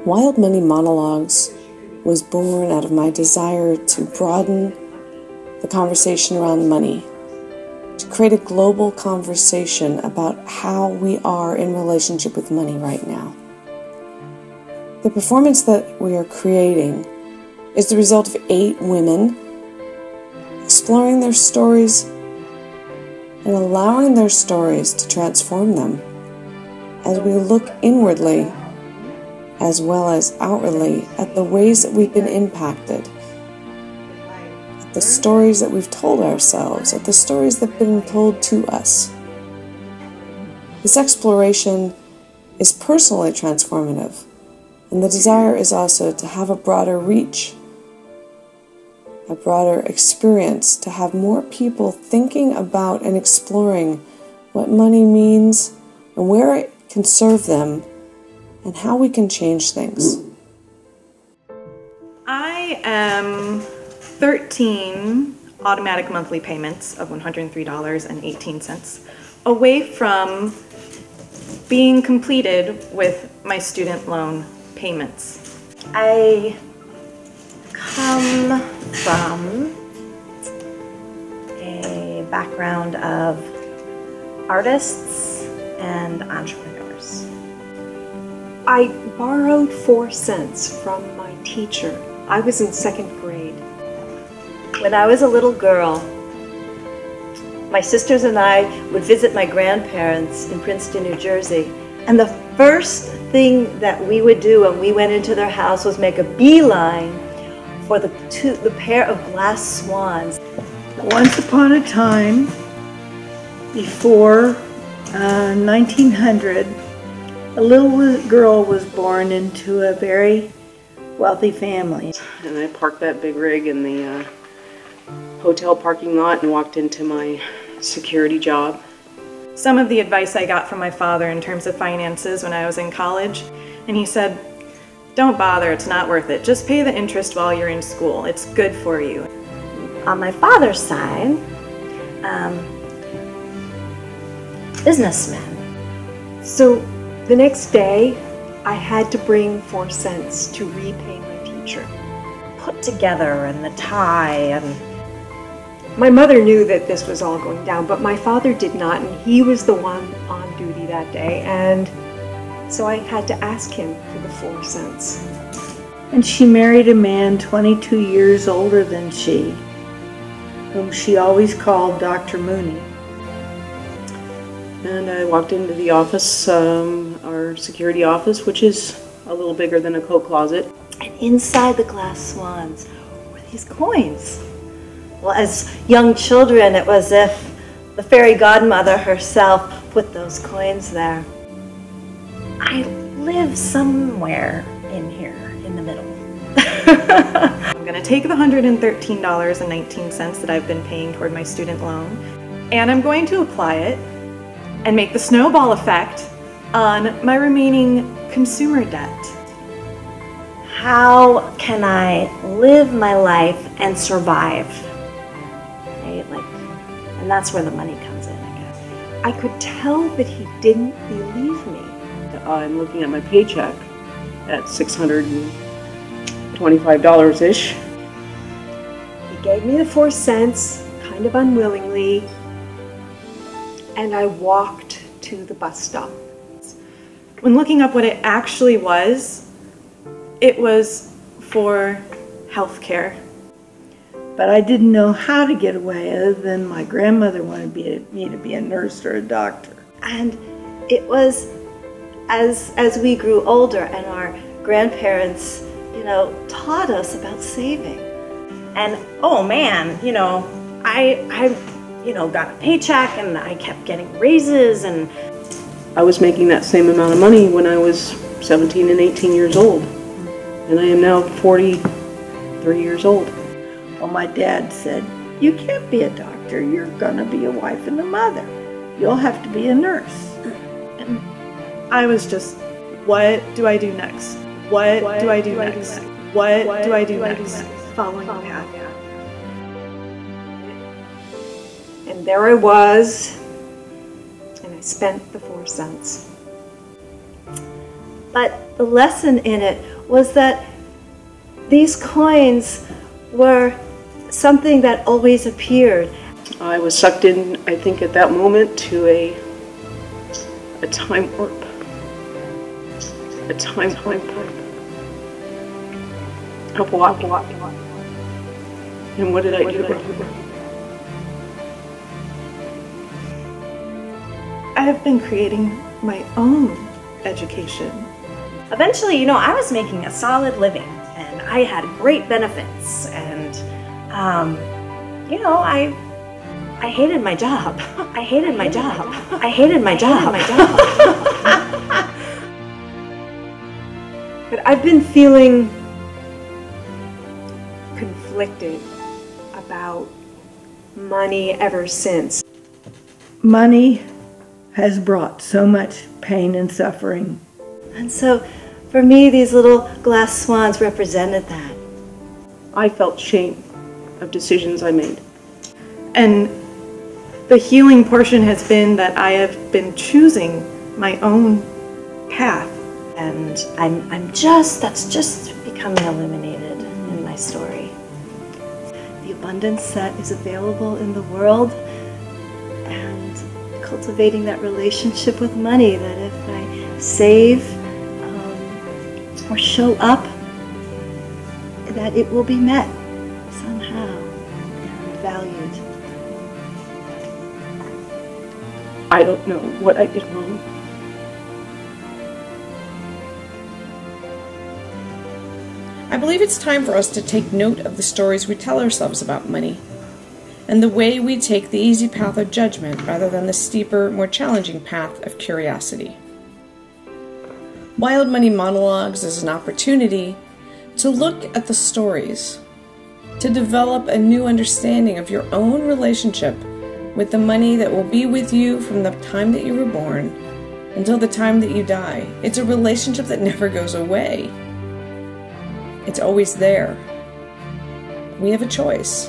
Wild Money Monologues was born out of my desire to broaden the conversation around money, to create a global conversation about how we are in relationship with money right now. The performance that we are creating is the result of 8 women exploring their stories and allowing their stories to transform them as we look inwardly as well as outwardly at the ways that we've been impacted, at the stories that we've told ourselves, at the stories that have been told to us. This exploration is personally transformative, and the desire is also to have a broader reach, a broader experience, to have more people thinking about and exploring what money means and where it can serve them and how we can change things. I am 13 automatic monthly payments of $103.18 away from being completed with my student loan payments. I come from a background of artists and entrepreneurs. I borrowed 4 cents from my teacher. I was in 2nd grade. When I was a little girl, my sisters and I would visit my grandparents in Princeton, New Jersey. And the first thing that we would do when we went into their house was make a beeline for the pair of glass swans. Once upon a time, before 1900, a little girl was born into a very wealthy family. And I parked that big rig in the hotel parking lot and walked into my security job. Some of the advice I got from my father in terms of finances when I was in college, and he said, "Don't bother, it's not worth it. Just pay the interest while you're in school. It's good for you." On my father's side, businessmen. So the next day, I had to bring 4 cents to repay my teacher. Put together and the tie and... My mother knew that this was all going down, but my father did not, and he was the one on duty that day, and so I had to ask him for the 4 cents. And she married a man 22 years older than she, whom she always called Dr. Mooney. And I walked into the office, our security office, which is a little bigger than a coat closet. And inside the glass swans were these coins. Well, as young children, it was as if the fairy godmother herself put those coins there. I live somewhere in here, in the middle. I'm going to take the $113.19 that I've been paying toward my student loan, and I'm going to apply it and make the snowball effect on my remaining consumer debt. How can I live my life and survive? Right? And that's where the money comes in, I guess. I could tell that he didn't believe me. I'm looking at my paycheck at $625-ish. He gave me the 4 cents, kind of unwillingly, and I walked to the bus stop. When looking up what it actually was for health care. But I didn't know how to get away other than my grandmother wanted me to be a nurse or a doctor. And it was as we grew older and our grandparents, taught us about saving. And oh man, I got a paycheck and I kept getting raises, and I was making that same amount of money when I was 17 and 18 years old. And I am now 43 years old. Well, my dad said, "You can't be a doctor. You're going to be a wife and a mother. You'll have to be a nurse." And I was just, what do I do next? What do I do next? What do I do next? Following the path. And there I was, and I spent the 4 cents. But the lesson in it was that these coins were something that always appeared. I was sucked in, I think, at that moment to a time warp. A time warp. Of what? And what did I do? I have been creating my own education. Eventually, you know, I was making a solid living and I had great benefits and, you know, I hated my job. I hated my job. I hated my job. But I've been feeling conflicted about money ever since. Money has brought so much pain and suffering. And so, for me, these little glass swans represented that. I felt shame of decisions I made. And the healing portion has been that I have been choosing my own path. And that's just becoming illuminated in my story. The abundance that is available in the world and cultivating that relationship with money, that if I save or show up, that it will be met somehow and valued. I don't know what I did wrong. I believe it's time for us to take note of the stories we tell ourselves about money, and the way we take the easy path of judgment rather than the steeper, more challenging path of curiosity. Wild Money Monologues is an opportunity to look at the stories, to develop a new understanding of your own relationship with the money that will be with you from the time that you were born until the time that you die. It's a relationship that never goes away. It's always there. We have a choice.